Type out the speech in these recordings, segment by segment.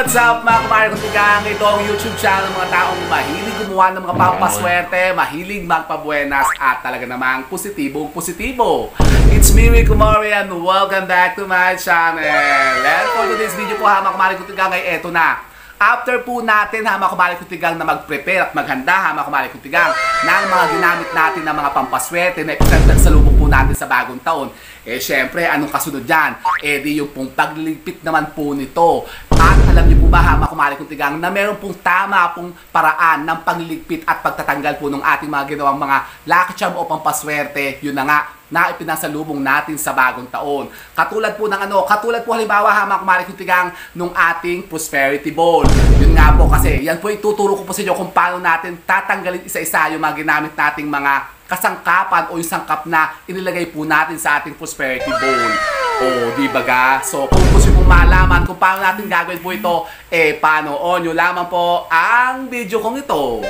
What's up mga kumare kong tigang? Ito ang YouTube channel ng mga taong mahilig gumawa ng mga pampaswerte, mahilig magpabuenas at talaga namang positibong positibo. It's me, Rick Kumari, and welcome back to my channel. And for today's video po mga kumare kong tigang ay eto na. After po natin mga kumare kong tigang na mag-prepare at maghanda mga kumare kong tigang ng mga ginamit natin na mga pampaswerte na ipagsalubong po natin sa bagong taon. Eh syempre, anong kasunod dyan? Eh di yung pong pagliligpit naman po nito. At alam niyo po ba mga kumare kong tigang na meron pong tama pong paraan ng pagliligpit at pagtatanggal po ng ating mga ginawang mga lucky charm o pampaswerte. Yun na nga, na ipinasalubong natin sa bagong taon. Katulad po ng katulad po halimbawa mga kumare kong tigang nung ating prosperity ball. Yun nga po kasi, yan po ituturo ko po sa inyo kung paano natin tatanggalin isa-isa yung mga ginamit nating mga kasangkapan o yung sangkap na inilagay po natin sa ating prosperity bowl. O, di ba ga? So, kung gusto mong malaman kung paano natin gagawin po ito, eh, panoorin nyo lamang po ang video kong ito.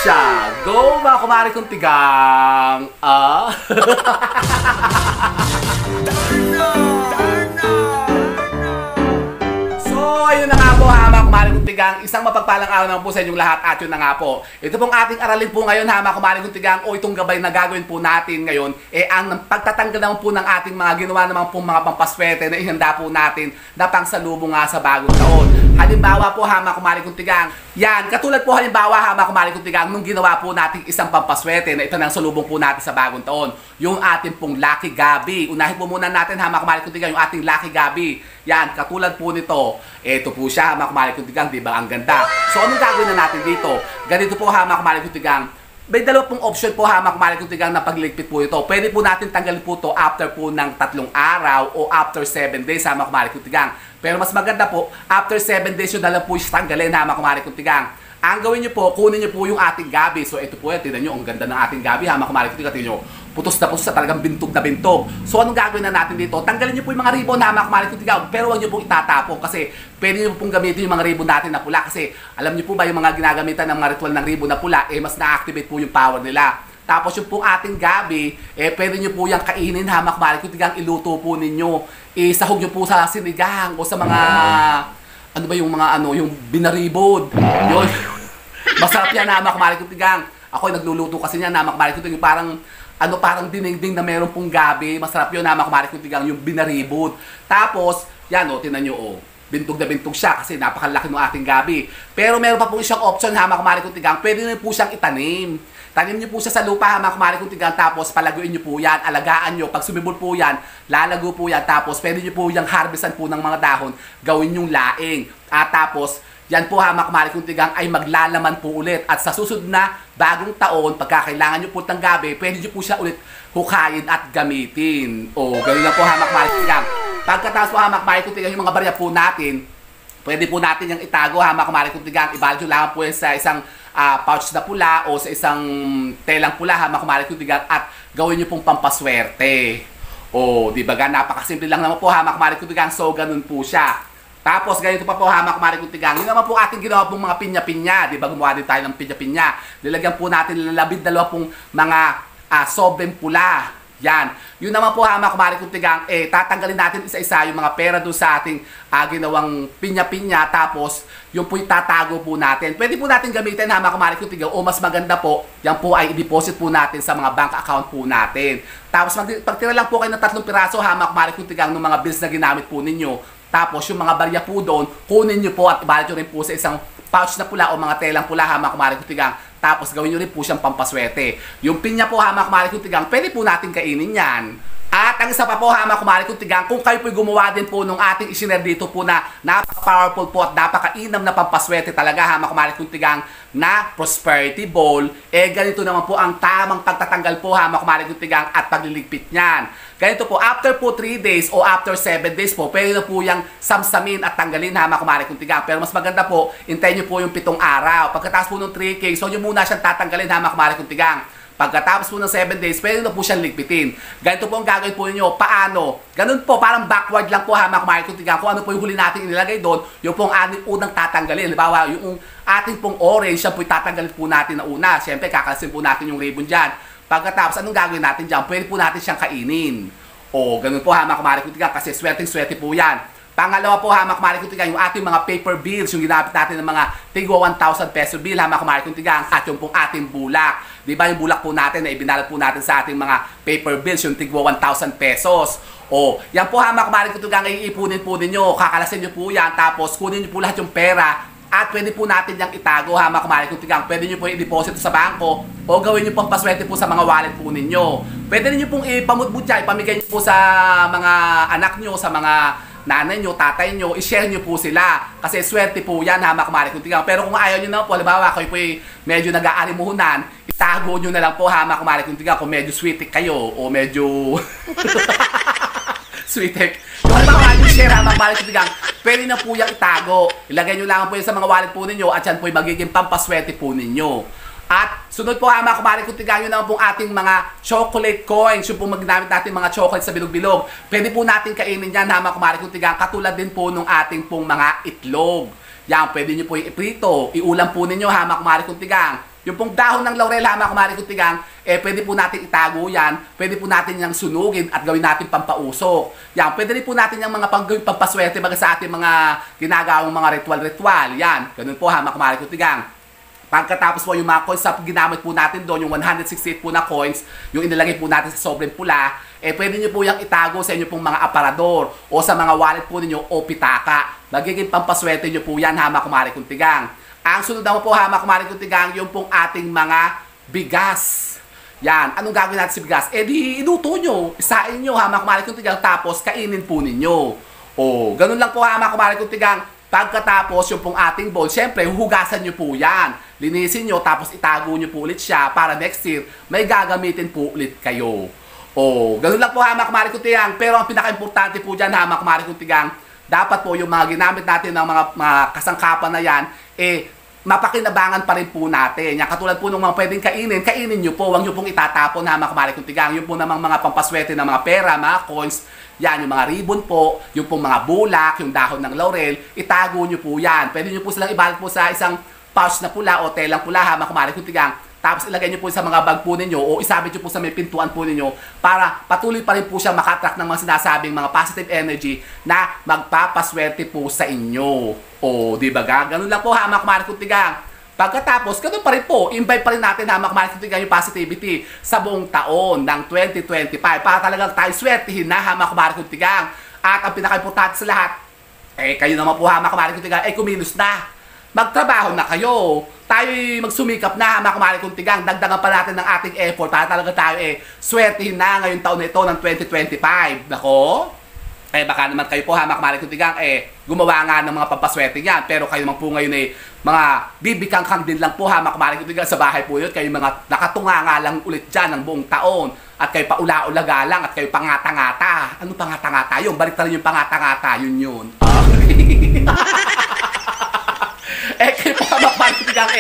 Siya, go mga kumare kong tigang! Ayun na nga po mga kumare kong tigang, isang mapagpalang araw naman po sa inyong lahat at yun na nga po. Ito pong ating aralin po ngayon mga kumare kong tigang o itong gabay na gagawin po natin ngayon eh ang pagtatanggal naman po ng ating mga ginawa naman po mga pampaswerte na ihanda po natin na pangsalubong nga sa bagong taon. Halimbawa po mga kumare kong tigang, yan, katulad po halimbawa mga kumare kong tigang nung ginawa po natin isang pampaswerte na ito nang salubong po natin sa bagong taon. Yung ating pong Lucky Gabi. Unahin po muna natin mga kumare kong tigang yung ating Lucky Gabi. Yan, katulad po nito. Ito po siya, mga kumare kong tigang, di ba? Ang ganda. So, anong gagawin na natin dito? Ganito po, mga kumare kong tigang. May dalawa pong option po, mga kumare kong tigang, na pagliligpit po ito. Pwede po natin tanggalin po ito after po ng 3 araw o after 7 days, mga kumare kong tigang. Pero mas maganda po, after 7 days yun na lang po siya tanggalin, mga kumare kong tigang. Ang gawin nyo po, kunin nyo po yung ating gabi. So, ito po yan, tignan nyo, ang ganda ng ating gabi, mga kumare kong tigang, tignan nyo. Putos na talagang bintog na bintog. So, anong gagawin na natin dito? Tanggalin nyo po yung mga ribbon na mga kumare kong tigang, pero huwag nyo pong itatapon kasi pwede nyo pong gamitin yung mga ribbon natin na pula kasi alam nyo po ba yung mga ginagamitan ng mga ritual ng ribbon na pula, eh mas na-activate po yung power nila. Tapos yung pong ating gabi, eh pwede nyo po yung kainin ha, mga kumare kong tigang, iluto po ninyo. Isahog nyo po sa sinigang o sa mga, ano ba yung mga yung binaribod. Yun. Masarap yan ha, mga kumare kong tigang. Ako nagluluto kasi niyan, mga kumare kong tigang, parang dinengding na meron pong gabi. Masarap yun, mga kumare kong tigang, yung binaribod. Tapos, yan tinan nyo bintog na bintog siya kasi napakalaki ng ating gabi. Pero meron pa po siyang option ha, mga kumare kong tigang, pwede nyo po siyang itanim. Tanim nyo po siya sa lupa, mga kumare kong tigang, tapos palaguin nyo po yan, alagaan nyo. Pag sumibol po yan, lalago po yan, tapos pwede nyo po yung harvestan po ng mga dahon, gawin yung laing. At tapos, yan po ha, mga kumare kong tigang, ay maglalaman po ulit. At sa susunod na bagong taon, pagkakailangan nyo po ng gabi, pwede nyo po siya ulit hukayin at gamitin. O, ganun lang po ha, mga kumare kong tigang. Pagkatapos po ha, mga kumare kong tigang, yung mga barya po natin, pwede po natin yung itago ha, mga kumare kong tigang. Ibalot nyo lang po yan sa isang pouch na pula o sa isang telang pula ha, mga kumare kong tigang, at gawin nyo pong pampaswerte. O, di ba ga, napakasimple lang naman po ha, mga kumare kong tigang. So, ganun po siya. Tapos, ganito pa po ha, mga kumare kong tigang. Yun naman po ating ginawa pong mga pinya-pinya. Di ba, gumawa din tayo ng pinya-pinya. Nilagyan po natin 12 pong mga sobrang pula. Yan. Yun naman po ha, mga kumare kong tigang, tatanggalin natin isa-isa yung mga pera doon sa ating ginawang pinya-pinya. Tapos, yung po itatago po natin. Pwede po natin gamitin ha, mga kumare kong tigang. O mas maganda po, yan po ay i-deposit po natin sa mga bank account po natin. Tapos, pagtira lang po kayo ng 3 piraso ha, mga kumare kong tigang, ng mga bills na ginamit po ninyo. Tapos, yung mga barya po doon, kunin nyo po at ibalot nyo rin po sa isang pouch na pula o mga telang pula ha, mga kumare kong tigang. Tapos, gawin nyo rin po siyang pampaswerte. Yung pinya po ha, mga kumare kong tigang, pwede po natin kainin yan. At ang isa pa po ha, mga kumare kong tigang, kung kayo po'y gumawa din po nung ating isinare dito po na napaka-powerful po at napaka-inam na pampaswerte talaga ha, mga kumare kong tigang, na prosperity ball, ganito naman po ang tamang pagtatanggal po ha, mga kumare kong tigang, at pagliligpit niyan. Ganito po, after po 3 days o after 7 days po, pwede na po yung samsamin at tanggalin ha, mga kumare kong tigang. Pero mas maganda po, hintayin nyo po yung 7 araw. Pagkatapos po ng 3K, so nyo muna siyang tatanggalin ha, mga kumare kong tigang. Pagkatapos po ng 7 days, pwede na po siyang ligpitin. Ganito po ang gagawin po ninyo. Paano? Ganun po, parang backward lang po ha, mga kumare kong tigang. Kung ano po yung huli natin inilagay doon, yung pong ating unang tatanggalin. Halimbawa, yung ating pong orange, siya po tatanggalin po natin na una. Siyempre, kakalasin po natin yung ribbon dyan. Pagkatapos, anong gagawin natin dyan? Pwede po natin siyang kainin. O, ganun po ha, mga kumare kong tigang, kasi swerteng-swerte po yan. Pangalawa po, hamak kumari kung tigang, yung ating mga paper bills, yung ginamit natin ng mga tigwa 1,000 peso bill, hamak kumari kung tigang, at yung pong ating bulak. Di ba yung bulak po natin na ibinalat po natin sa ating mga paper bills, yung tigwa 1,000 pesos. O, yan po hamak kumari kung tigang, iipunin po ninyo, kakalasin nyo po yan, tapos kunin nyo po lahat yung pera, at pwede po natin yung itago, hamak kumari kung tigang. Pwede nyo po i-deposit sa bangko o gawin nyo pong paswerte po sa mga wallet po ninyo. Pwede nyo pong ipamutbutya, ipamigay nyo po sa mga anak nyo, sa mga nanay nyo, tatay nyo, i-share nyo po sila. Kasi swerte po yan, hamak kumari kung tigang. Pero kung ayaw nyo na po, halimbawa kayo po medyo nag-aalimuhunan, itago nyo na lang po, hamak kumari kung tigang. Kung medyo sweetik kayo o medyo sweetik. Yung halimbawa nyo share, hamak kumari kung tigang, pwede na po yung itago. Ilagay nyo lang po yun sa mga wallet po ninyo at yan po yung magiging pampaswerte po ninyo. At sunod po, hamak kumari kung tigang, yun naman pong ating mga chocolate coins, yung pong magnamit natin mga chocolate sa bilog-bilog. Pwede po natin kainin yan, hamak kumari kung tigang, katulad din po nung ating pong mga itlog. Yan, pwede nyo po yung iprito, iulam po ninyo, hamak kumari kung tigang. Yung pong dahon ng laurel, hamak kumari kung tigang, pwede po natin itago yan, pwede po natin yung sunugin at gawin natin pampausok. Yan, pwede rin po natin yung mga pampaswerte baga sa ating mga ginagawang mga ritual-ritual. Yan, ganun po, hamak kumari kung tigang. Pagkatapos po yung mga coins na ginamit po natin doon, yung 168 po na coins, yung inilagay po natin sa sobrang pula, pwede nyo po yung itago sa inyo pong mga aparador o sa mga wallet po ninyo o pitaka. Magiging pampaswerte nyo po yan, hamak kumari kung tigang. Ang sunod naman po, hamak kumari kung tigang, yung pong ating mga bigas. Yan, anong gagawin natin sa bigas? Di inuto nyo, isain nyo, hamak kumari kung tigang, tapos kainin po ninyo. O, ganun lang po, hamak kumari kung tigang. Pagkatapos yung pong ating bowl, syempre, huhugasan nyo po yan. Linisin nyo, tapos itago nyo po ulit siya para next year, may gagamitin po ulit kayo. O, ganun lang po, hamak kumari kung tigang. Pero ang pinaka-importante po dyan, hamak kumari kung tigang, dapat po yung mga ginamit natin ng mga kasangkapan na yan, mapakinabangan pa rin po natin. Yan, katulad po ng mga pwedeng kainin nyo po, huwag nyo pong itatapon, hamak kumari kung tigang. Yung po namang mga pampaswerte ng mga pera, mga coins, yan, yung mga ribbon po, yung pong mga bulak, yung dahon ng laurel, itago nyo po yan. Pwede nyo po silang ibalot po sa isang pouch na pula o telang pula, hamak kumari kung tigang. Tapos ilagay nyo po sa mga bag po ninyo o isabit nyo po sa may pintuan po ninyo para patuloy pa rin po siya makatrack ng mga sinasabing mga positive energy na magpapaswerte po sa inyo. O, di ba ga? Ganun lang po, hamak kumari kung tigang. Pagkatapos, ganun pa rin po, invite pa rin natin, hamak kumari kung tigang, yung positivity sa buong taon ng 2025 para talagang tayo swertihin na, hamak kumari kung tigang. At ang pinaka-importante sa lahat, kayo naman po, hamak kumari kung tigang, kumilos na. Magtrabaho na kayo. Tayo'y magsumikap na, hamak kumari kung tigang. Dagdagan pa natin ng ating effort para talaga tayo swertihin na ngayong taon na ito ng 2025. Nako? Baka naman kayo po, hamak kumari kung tigang, gumawa nga ng mga pampaswerte yan. Pero kayo naman po ngayon mga bibikangkang din lang po, hamak kumari kung tigang, sa bahay po yun. Kayo mga nakatunga nga lang ulit dyan ng buong taon. At kayo paula-ulaga lang at kayo pangata-ngata. Ano pangata-ngata? Yung balik rin yung pangata-ngata. Yun. Kayo po, hamak kumari kung tigang,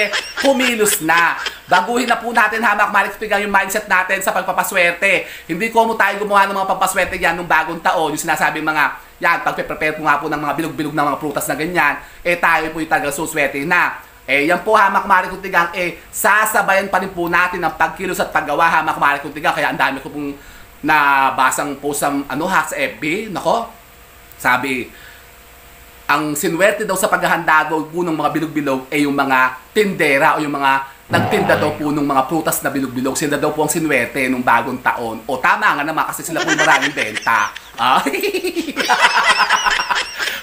kumilos na. Baguhin na po natin, hamak kumari kung tigang, yung mindset natin sa pagpapaswerte. Hindi ko mo tayo gumawa ng mga pampaswerte yan nung bagong taon. Yung sinasabing mga, yan, pagpe-prepare po nga po ng mga bilog-bilog na mga prutas na ganyan, tayo po yung talagang suswerte na. Yan po, hamak kumari kung tigang, sasabayan pa rin po natin ang pagkilos at paggawa, hamak kumari kung tigang. Kaya ang dami ko pong nabasang po sa, sa FB, nako, sabi, ang sinwerte daw sa paghahanda daw po ng mga bilog-bilog yung mga tindera o yung mga nagtinda daw po ng mga prutas na bilog-bilog. Sila daw po ang sinwerte nung bagong taon. O tama nga naman kasi sila po yung maraming benta.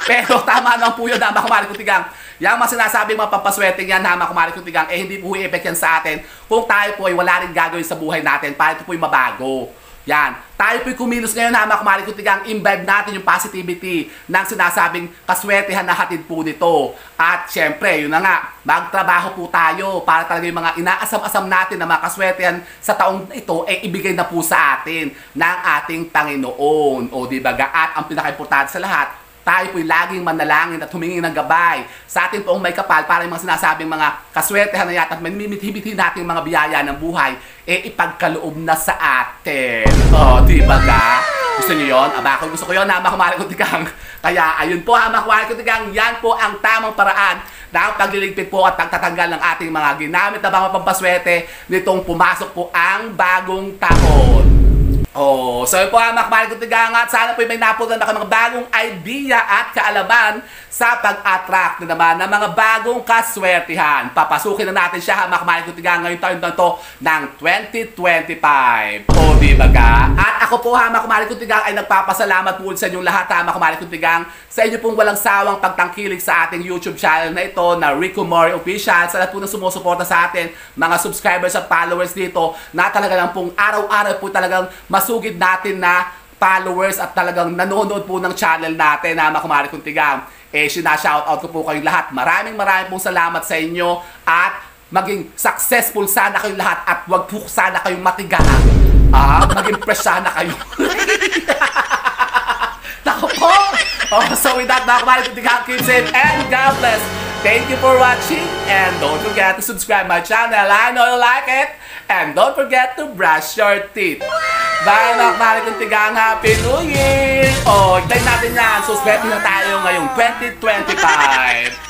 Pero tama naman po yun, hamak kumari kung tigang. Yung mga sinasabing mga pampaswerte yan, hamak kumari kung tigang, hindi po i-effect yan sa atin kung tayo po ay wala rin gagawin sa buhay natin para ito po yung mabago. Yan. Tayo po'y kumilos ngayon, hamak kumari kung tigang, imbibe natin yung positivity ng sinasabing kaswertehan na hatid po nito. At syempre, yun na nga, magtrabaho po tayo para talaga yung mga inaasam-asam natin na mga kaswertehan sa taong ito ibigay na po sa atin ng ating Panginoon. O di ba? At ang pinaka-importante sa lahat, tayo po'y laging manalangin at humingi ng gabay sa ating poong may kapal para yung mga sinasabing mga kaswertehan na yata at mamimiti-biti natin mga biyaya ng buhay ipagkaloob na sa atin. O, di ba ga? Gusto nyo yun? Aba, kung gusto ko yun, hamak kumari kung tigang. Kaya, ayun po, hamak kumari kung tigang, yan po ang tamang paraan ng pagliligpit po at pagtatanggal ng ating mga ginamit na mga pampaswerte nitong pumasok po ang bagong taon. Oh, so yun po mga kamahal kong tigang at sana po may napunan na mga bagong idea at kaalaman sa pag-attract na naman ng mga bagong kaswertihan. Papasukin na natin siya mga kamahal kong tigang ngayong taon na to ng 2025. O di ba ka? At ako po mga kamahal kong tigang ay nagpapasalamat po sa inyong lahat mga kamahal kong tigang sa inyo pong walang sawang pagtangkilik sa ating YouTube channel na ito na Rico Mori Official. Sa lahat po na sumusuporta sa atin, mga subscribers at followers dito na talaga lang pong araw-araw po talagang masugid natin na followers at talagang nanonood po ng channel natin na mga kamahal kong tigang. Sinashoutout ko po kayong lahat. Maraming pong salamat sa inyo at maging successful sana kayong lahat at wag po sana kayong matigaan. Maging fresh sana kayo. Nako po! So with that, mga kamahal kong tigang, keep safe and God bless. Thank you for watching and don't forget to subscribe my channel. I know you like it. And don't forget to brush your teeth. Bye mga kamahal kong tigang. Happy New Year! Tayo natin yan. So, swerte na tayo ngayong 2025.